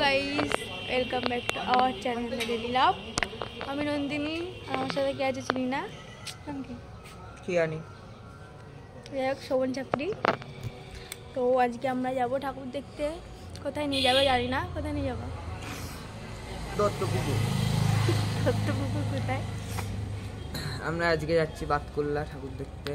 Guys welcome back to our channel daily Labh. আমি নন্দিনী, আমার সাথে কে আছে চিনি না, কি জানি, যাই হোক শোভন ছাত্রী। তো আজকে আমরা যাব ঠাকুর দেখতে। কোথায় নিয়ে যাবে জানি না, কোথায় নিয়ে যাবো? দত্তপুকুর। দত্তপুকুর কোথায়? আমরা আজকে যাচ্ছি বাতকুল্লা ঠাকুর দেখতে।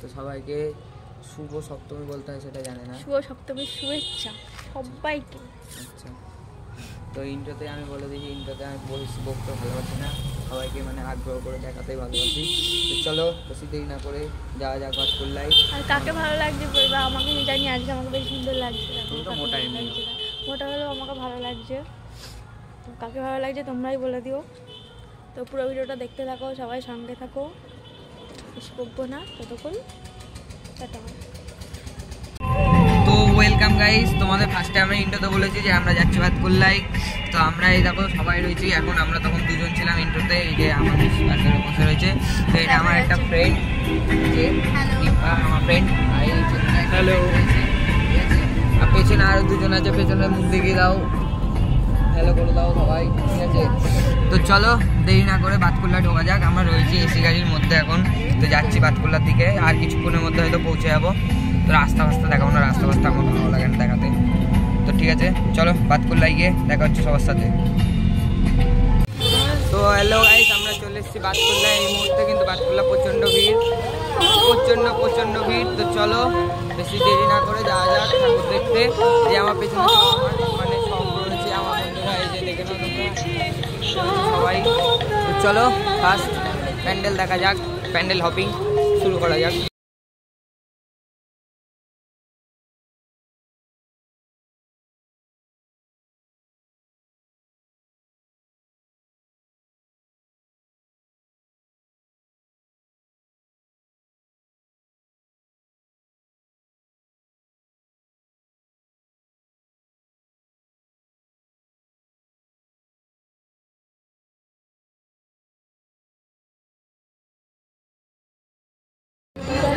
তো সবাইকে শুভ সপ্তমী বলতে হয় সেটা জানে না। শুভ সপ্তমীর শুভেচ্ছা সবাইকে। আচ্ছা, তো ইন্ট্রোতে আমি বলে দিই, ইন্ট্রোতে আমি বকতে ভালোবাসি না, সবাইকে মানে আগ্রহ করে দেখাতেই ভালোবাসি। তো চলো বেশি দেরি না করে যাওয়া যাক বাতকুল্লায়। আর কাকে ভালো লাগছে বলবা, আমাকে জানি আজকে আমাকে বেশ সুন্দর লাগছে। মোটাই মোটা হলেও আমাকে ভালো লাগছে। তো কাকে ভালো লাগছে তোমরাই বলে দিও। তো পুরো ভিডিওটা দেখতে থাকো, সবাই সঙ্গে থাকো। বেশি বকবো না, ততক্ষণ টাটা। তো ওয়েলকাম গাইস, তোমাদের ফার্স্টে আমরা ইন্ট্রোতে বলেছি যে আমরা যাচ্ছি বাতকুল্লায়। তো আমরা এই দেখো সবাই রয়েছি, এখন আমরা তখন দুজন ছিলাম ইন্ট্রোতে। এই যে আমাদের পাশে বসে রয়েছে, তো এটা আমার একটা ফ্রেন্ড, যে আমার ফ্রেন্ড। হ্যালো। আর পেছনে আরও দুজন আছে, পেছনে মুখ দেখিয়ে দাও, হ্যালো করে দাও সবাই, ঠিক আছে? তো চলো দেরি না করে বাতকুল্লায় ঢোকা যাক। আমরা রয়েছি এসি গাড়ির মধ্যে এখন, তো যাচ্ছি বাতকুল্লার দিকে। আর কিছুক্ষণের মধ্যে হয়তো পৌঁছে যাবো। তো রাস্তা ফাস্তা দেখাবো না, রাস্তা ফাস্তা আমার ভালো লাগে না দেখাতে। তো ঠিক আছে, চলো বাতকুল্লায় গিয়ে দেখা হচ্ছে সবার সাথে। তো হ্যালো গাইস, আমরা চলে এসেছি বাতকুল্লায় এই মুহূর্তে। কিন্তু বাতকুল্লা প্রচণ্ড ভিড়, প্রচণ্ড ভিড়। তো চলো বেশি দেরি না করে যাওয়া যাক ঠাকুর দেখতে। যে আমার পেছনে মানে সব রয়েছে আমার বন্ধুরা, এই যে দেখে নাও তোমরা সবাই। তো চলো ফার্স্ট প্যান্ডেল দেখা যাক, প্যান্ডেল হপিং শুরু করা যাক।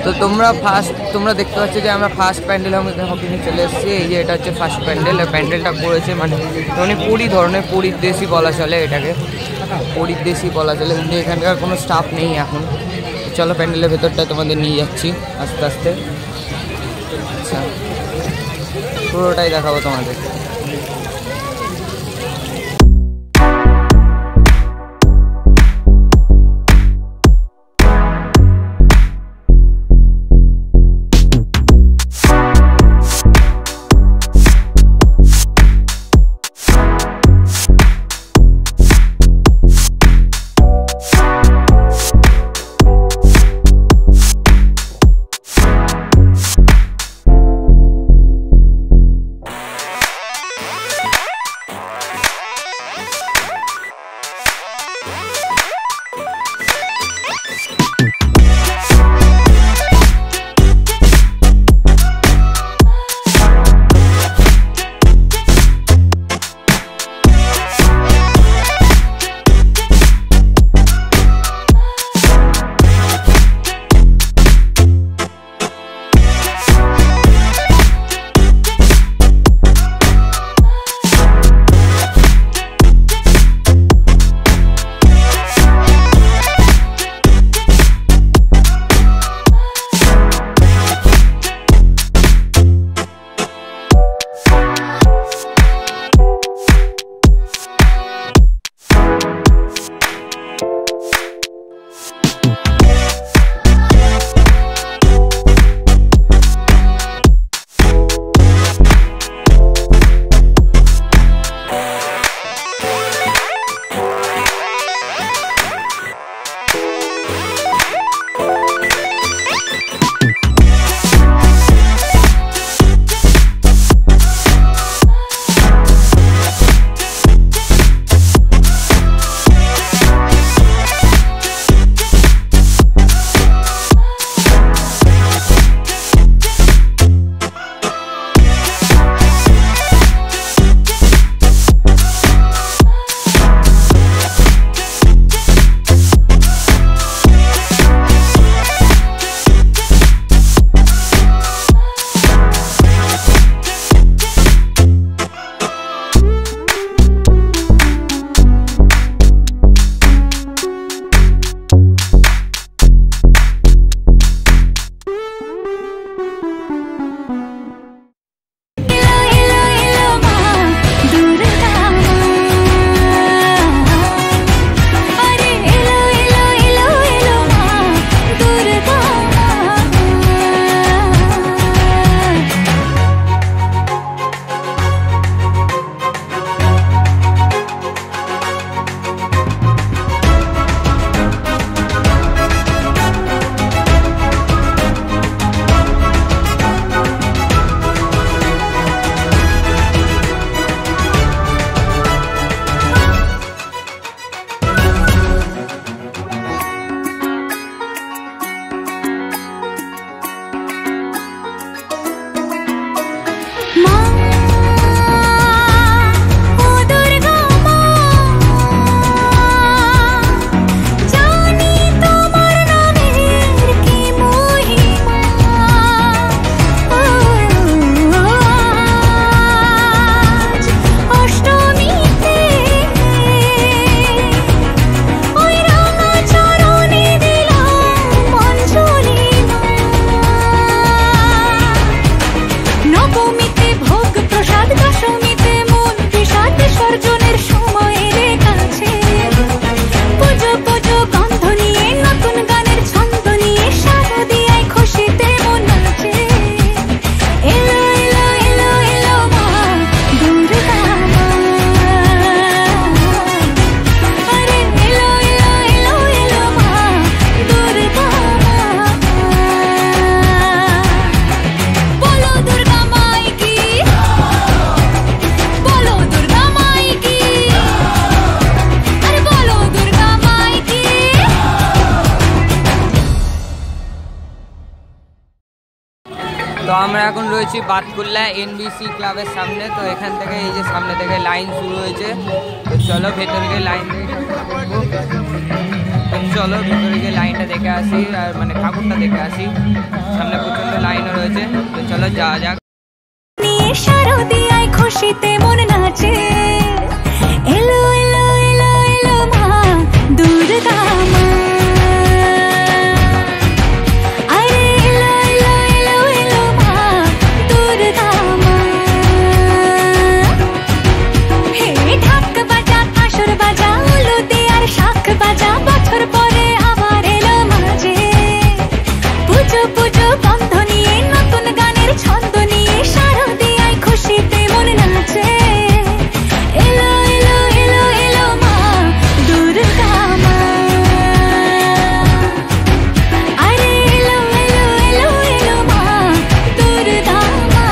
তো তোমরা দেখতে পাচ্ছ যে আমরা ফার্স্ট প্যান্ডেল হপিংয়ে চলে এসেছি। এই যে এটা হচ্ছে ফার্স্ট প্যান্ডেল। প্যান্ডেলটা করেছে মানে পুরী ধরনের, পুরীর দেশি বলা চলে এটাকে, পুরীর দেশি বলা চলে। কিন্তু এখানকার কোনো স্টাফ নেই এখন। চলো প্যান্ডেলের ভেতরটা তোমাদের নিয়ে যাচ্ছি আস্তে আস্তে। আচ্ছা, পুরোটাই দেখাবো তোমাদের। দুজনের সময় এলে কাছে পুজো পুজো গন্ধ নিয়ে নতুন গানের ছন্দ নিয়ে শারদিয়ায় খুশিতে মন নাচে এলো এলো এলো এলো মা দুর্গা মা আরে এলো এলো এলো এলো মা দুর্গা মা বলো দুর্গা মাই কি বলো দুর্গা মাই কি আরে বলো দুর্গা মাই কি তো আমরা এখন রয়েছি বাতকুল্লা এনবিসি ক্লাবের সামনে। তো এখান থেকে এই যে সামনে থেকে লাইন শুরু হয়েছে। তো চলো ভেতরে গিয়ে লাইন চলো ভেতরে গিয়ে লাইনটা দেখে আসি, আর মানে ঠাকুরটা দেখে আসি। সামনে প্রচন্ড লাইনও রয়েছে। তো চলো যাওয়া যাক। নিয়ে শারদিয়ায় খুশিতে মন নাচে এলো এলো এলো এলো মা দুর্গা মা আরে এলো এলো এলো এলো মা দুর্গা মা হে ঢাক বাজা কাসর বাজা উলুতে আর শাখ বাজা বছর পরে আবার এলো মাঝে পুজো পুজো বন্ধ নিয়ে নতুন গানের ছন্দ নিয়ে শারদিয়ায় খুশিতে মন নাচে এলো এলো এলো এলো মা দুর্গা মা আরে এলো এলো এলো এলো মা দুর্গা মা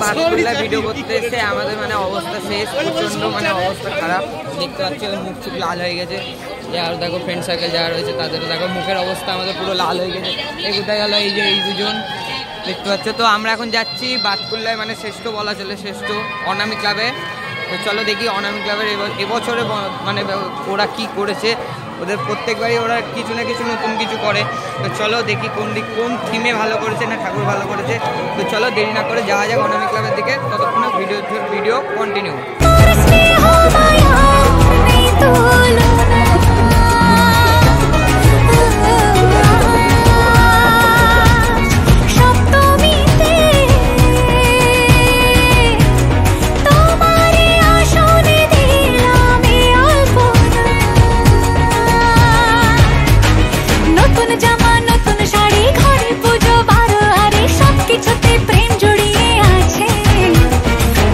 বাতকুল্লা ভিডিও করতে এসে আমাদের মানে অবস্থা শেষ, প্রচন্ড মানে অবস্থা খারাপ। দেখতে পাচ্ছি মুখ চুখ লাল হয়ে গেছে। আর দেখো ফ্রেন্ড সার্কেল যারা রয়েছে তাদেরও দেখো মুখের অবস্থা আমাদের পুরো লাল হয়ে গেছে। এই কোথায় গেল এই যে এই দুজন দেখতে পাচ্ছ। তো আমরা এখন যাচ্ছি বাতকুল্লায় মানে শ্রেষ্ঠ বলা চলে শ্রেষ্ঠ অনামি ক্লাবে। তো চলো দেখি অনামি ক্লাবের এবছরে মানে ওরা কি করেছে। ওদের প্রত্যেকবারই ওরা কিছু না কিছু নতুন কিছু করে। তো চলো দেখি কোন থিমে ভালো করেছে না ঠাকুর ভালো করেছে। তো চলো দেরি না করে যাওয়া যাক অনামি ক্লাবের দিকে। ততক্ষণে ভিডিও কন্টিনিউ। নতুন জামা নতুন শাড়ি ঘরে পুজো বারো আরে সবকিছুতে প্রেম জড়িয়ে আছে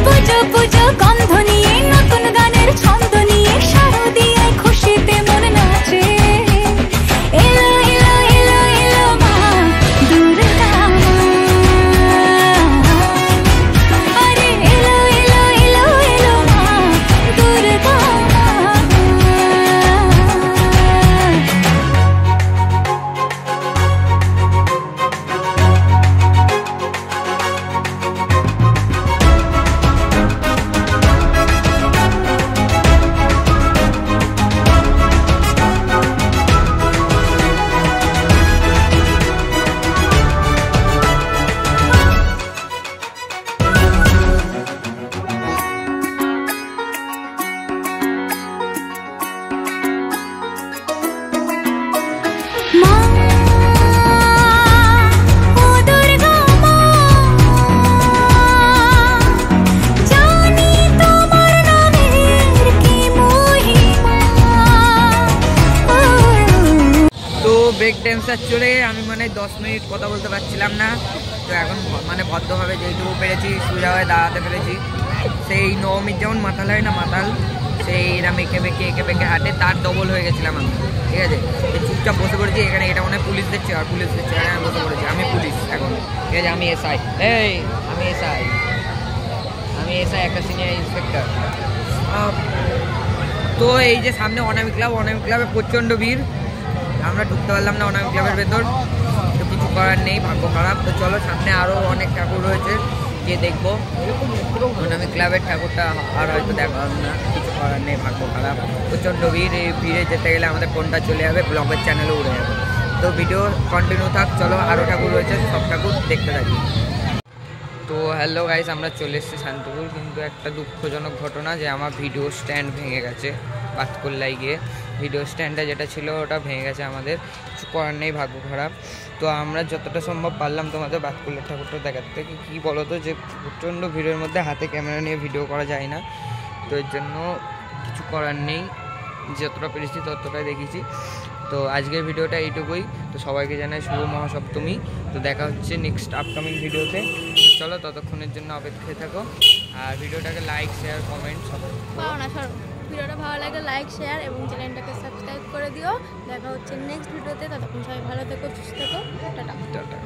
পুজো পুজো গন্ধ নিয়ে নতুন গানের ছন্দ নিয়ে শারদিয়ায় খুশিতে মন নাচে এলো এলো এলো এলো মা দুর্গা মা আরে এলো এলো এলো এলো মা দুর্গা মা মা ও দুর্গা মা জানি তোমার নামের কি মহিমা তো ব্রেক ড্যান্সার চলে আমি মানে 10 মিনিট কথা বলতে পারছিলাম না। তো এখন মানে ভদ্রভাবে যেটুকু পেরেছি সুবিধাভাবে দাঁড়াতে পেরেছি। সেই নবমীর যেমন মাতাল হয় না মাতাল, সেই এরা মেকে বেঁকে হাঁটে তার ডবল হয়ে গেছিলাম আমি। ঠিক আছে, চুপচাপ বসে পড়েছি এখানে। এটা মানে পুলিশ দেখছে আর পুলিশ দেখছে এখানে আমি বসে পড়েছি। আমি পুলিশ এখন, ঠিক আছে, আমি এসআই। আমি এসআই একটা সিনিয়র ইন্সপেক্টর। তো এই যে সামনে অনামি ক্লাবে প্রচণ্ড ভিড়। আমরা ঢুকতে পারলাম না অনামি ক্লাবের ভেতর। তো কিছু করার নেই, ভাগ্য খারাপ। তো চলো সামনে আরও অনেক ঠাকুর রয়েছে, গিয়ে দেখবো। অনামি ক্লাবের ঠাকুরটা আর হয়তো দেখা না, কিছু করার নেই, ভাগ্য খারাপ। প্রচণ্ড ভিড়। এই ভিড়ে যেতে গেলে আমাদের ফোনটা চলে যাবে, ব্লগের চ্যানেলে উড়ে যাবে। তো ভিডিও কন্টিনিউ থাক। চলো আরও ঠাকুর রয়েছে, সব ঠাকুর দেখতে থাকি। তো হ্যালো গাইস, আমরা চলে এসেছি শান্তিপুর। কিন্তু একটা দুঃখজনক ঘটনা যে আমার ভিডিও স্ট্যান্ড ভেঙে গেছে। বাতকুল্লায় গিয়ে ভিডিও স্ট্যান্ডটা যেটা ছিল ওটা ভেঙে গেছে, আমাদের কিছু করার নেই, ভাগ্য খারাপ। তো আমরা যতটা সম্ভব পারলাম তোমাদের বাতকুল্লার ঠাকুরটা দেখাতে। কী বলো তো, যে প্রচণ্ড ভিড়ের মধ্যে হাতে ক্যামেরা নিয়ে ভিডিও করা যায় না, তো এর জন্য কিছু করার নেই, যতটা পেরেছি ততটাই দেখেছি। তো আজকের ভিডিওটা এইটুকুই। তো সবাইকে জানাই শুভ মহাসপ্তমী। তো দেখা হচ্ছে নেক্সট আপকামিং ভিডিওতে। তো চলো, ততক্ষণের জন্য অপেক্ষায় থাকো, আর ভিডিওটাকে লাইক শেয়ার কমেন্ট সব পাও না সরো। ভিডিওটা ভালো লাগে লাইক শেয়ার এবং চ্যানেলটাকে সাবস্ক্রাইব করে দিও। দেখা হচ্ছে নেক্সট ভিডিওতে। ততক্ষণ সবাই ভালো থেকো, সুস্থ থেকো, টাটা। টাটা।